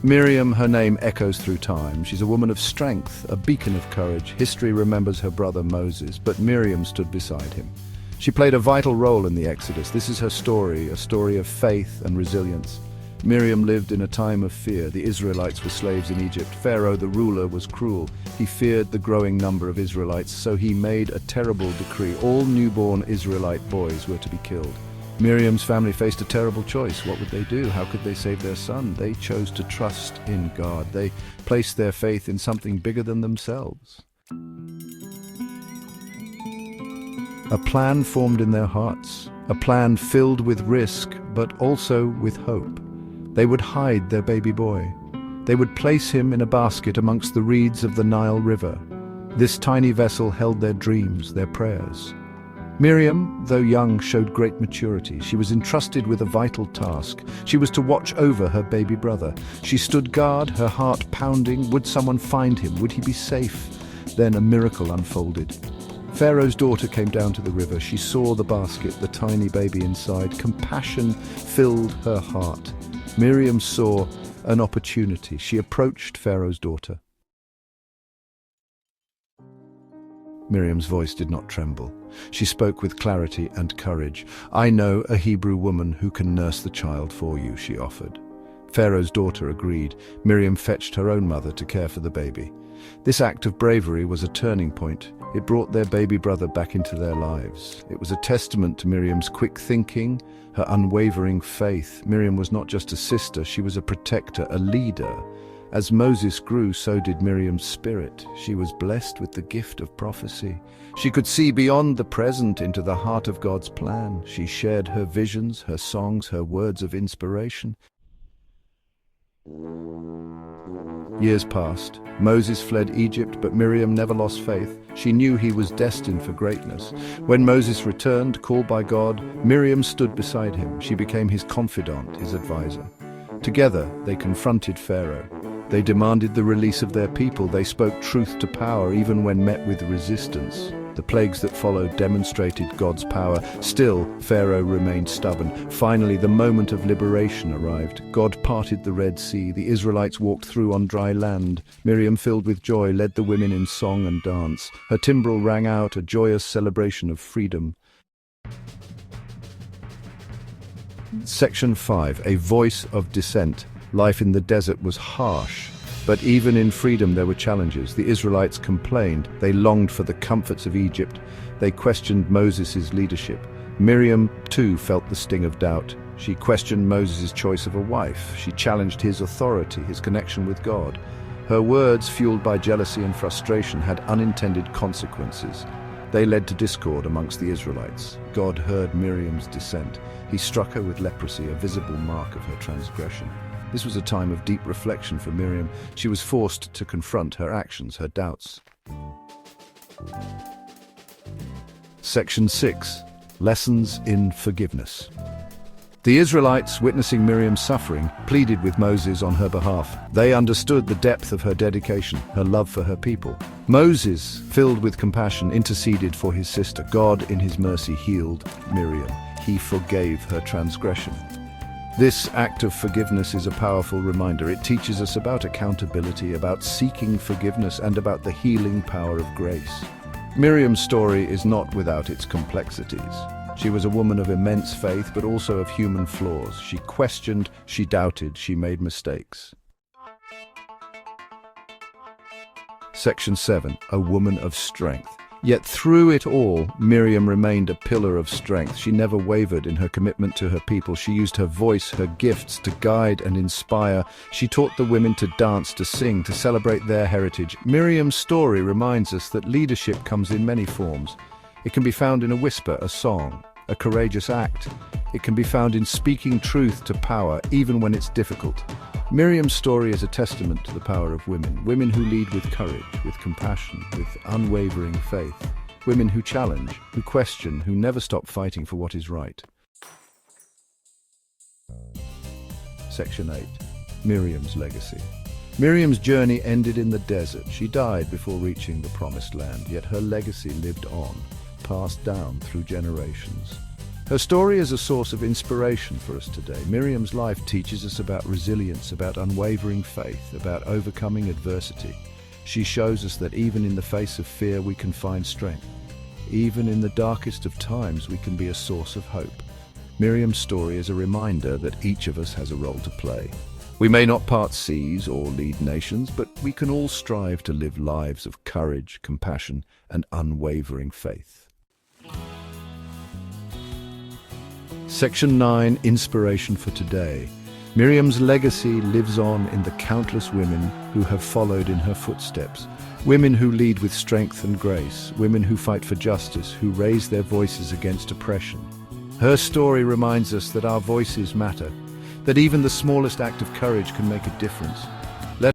Miriam, her name echoes through time. She's a woman of strength, a beacon of courage. History remembers her brother Moses, but Miriam stood beside him. She played a vital role in the Exodus. This is her story, a story of faith and resilience. Miriam lived in a time of fear. The Israelites were slaves in Egypt. Pharaoh, the ruler, was cruel. He feared the growing number of Israelites, so he made a terrible decree. All newborn Israelite boys were to be killed. Miriam's family faced a terrible choice. What would they do? How could they save their son? They chose to trust in God. They placed their faith in something bigger than themselves. A plan formed in their hearts, a plan filled with risk, but also with hope. They would hide their baby boy. They would place him in a basket amongst the reeds of the Nile River. This tiny vessel held their dreams, their prayers. Miriam, though young, showed great maturity. She was entrusted with a vital task. She was to watch over her baby brother. She stood guard, her heart pounding. Would someone find him? Would he be safe? Then a miracle unfolded. Pharaoh's daughter came down to the river. She saw the basket, the tiny baby inside. Compassion filled her heart. Miriam saw an opportunity. She approached Pharaoh's daughter. Miriam's voice did not tremble. She spoke with clarity and courage. "I know a Hebrew woman who can nurse the child for you," she offered. Pharaoh's daughter agreed. Miriam fetched her own mother to care for the baby. This act of bravery was a turning point. It brought their baby brother back into their lives. It was a testament to Miriam's quick thinking, her unwavering faith. Miriam was not just a sister, she was a protector, a leader. As Moses grew, so did Miriam's spirit. She was blessed with the gift of prophecy. She could see beyond the present into the heart of God's plan. She shared her visions, her songs, her words of inspiration. Years passed. Moses fled Egypt, but Miriam never lost faith. She knew he was destined for greatness. When Moses returned, called by God, Miriam stood beside him. She became his confidant, his advisor. Together, they confronted Pharaoh. They demanded the release of their people. They spoke truth to power, even when met with resistance. The plagues that followed demonstrated God's power. Still, Pharaoh remained stubborn. Finally, the moment of liberation arrived. God parted the Red Sea. The Israelites walked through on dry land. Miriam, filled with joy, led the women in song and dance. Her timbrel rang out, a joyous celebration of freedom. Section 5. A voice of dissent. Life in the desert was harsh, but even in freedom there were challenges. The Israelites complained. They longed for the comforts of Egypt. They questioned Moses' leadership. Miriam, too, felt the sting of doubt. She questioned Moses' choice of a wife. She challenged his authority, his connection with God. Her words, fueled by jealousy and frustration, had unintended consequences. They led to discord amongst the Israelites. God heard Miriam's dissent. He struck her with leprosy, a visible mark of her transgression. This was a time of deep reflection for Miriam. She was forced to confront her actions, her doubts. Section 6. Lessons in Forgiveness. The Israelites, witnessing Miriam's suffering, pleaded with Moses on her behalf. They understood the depth of her dedication, her love for her people. Moses, filled with compassion, interceded for his sister. God, in his mercy, healed Miriam. He forgave her transgression. This act of forgiveness is a powerful reminder. It teaches us about accountability, about seeking forgiveness, and about the healing power of grace. Miriam's story is not without its complexities. She was a woman of immense faith, but also of human flaws. She questioned, she doubted, she made mistakes. Section 7. A woman of strength. Yet through it all, Miriam remained a pillar of strength. She never wavered in her commitment to her people. She used her voice, her gifts, to guide and inspire. She taught the women to dance, to sing, to celebrate their heritage. Miriam's story reminds us that leadership comes in many forms. It can be found in a whisper, a song, a courageous act. It can be found in speaking truth to power, even when it's difficult. Miriam's story is a testament to the power of women. Women who lead with courage, with compassion, with unwavering faith. Women who challenge, who question, who never stop fighting for what is right. Section 8. Miriam's legacy. Miriam's journey ended in the desert. She died before reaching the promised land, yet her legacy lived on, passed down through generations. Her story is a source of inspiration for us today. Miriam's life teaches us about resilience, about unwavering faith, about overcoming adversity. She shows us that even in the face of fear, we can find strength. Even in the darkest of times, we can be a source of hope. Miriam's story is a reminder that each of us has a role to play. We may not part seas or lead nations, but we can all strive to live lives of courage, compassion, and unwavering faith. Section 9, Inspiration for Today. Miriam's legacy lives on in the countless women who have followed in her footsteps. Women who lead with strength and grace, women who fight for justice, who raise their voices against oppression. Her story reminds us that our voices matter, that even the smallest act of courage can make a difference.